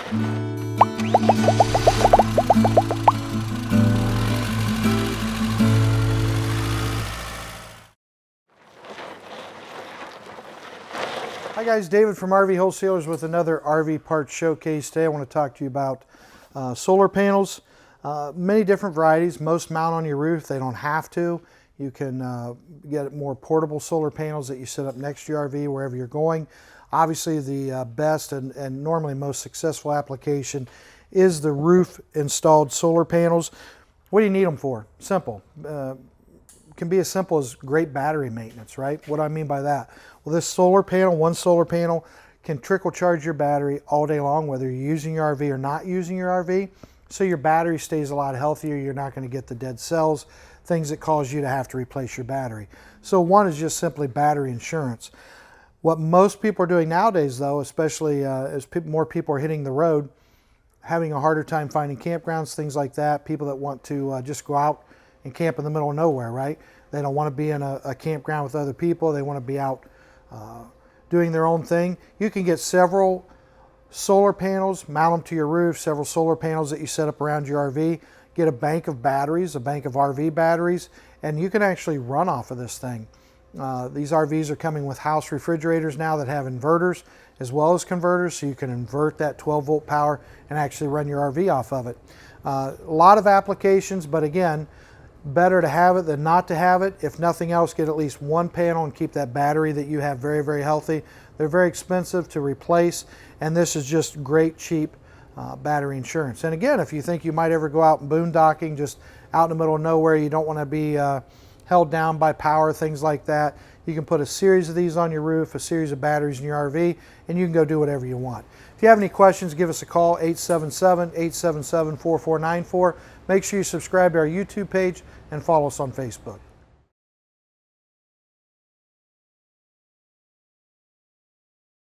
Hi guys, David from RV Wholesalers with another RV parts showcase. Today I want to talk to you about solar panels. Many different varieties. Most mount on your roof. They don't have to. You can get more portable solar panels that you set up next to your RV wherever you're going. Obviously the best and normally most successful application is the roof installed solar panels. What do you need them for? Simple. Can be as simple as great battery maintenance, right? What do I mean by that? Well, this solar panel, one solar panel, can trickle charge your battery all day long, whether you're using your RV or not using your RV. So your battery stays a lot healthier. You're not going to get the dead cells, things that cause you to have to replace your battery. So one is just simply battery insurance. What most people are doing nowadays, though, especially as more people are hitting the road, having a harder time finding campgrounds, things like that, people that want to just go out and camp in the middle of nowhere, right? They don't want to be in a campground with other people. They want to be out doing their own thing. You can get several solar panels, mount them to your roof, several solar panels that you set up around your RV, get a bank of batteries, a bank of RV batteries, and you can actually run off of this thing. These RVs are coming with house refrigerators now that have inverters as well as converters, so you can invert that 12-volt power and actually run your RV off of it. A lot of applications, but again, better to have it than not to have it. If nothing else, get at least one panel and keep that battery that you have very, very healthy. They're very expensive to replace, and this is just great, cheap battery insurance. And again, if you think you might ever go out boondocking, just out in the middle of nowhere, you don't want to be held down by power, things like that, you can put a series of these on your roof, a series of batteries in your RV, and you can go do whatever you want. If you have any questions, give us a call, 877-877-4494. Make sure you subscribe to our YouTube page and follow us on Facebook.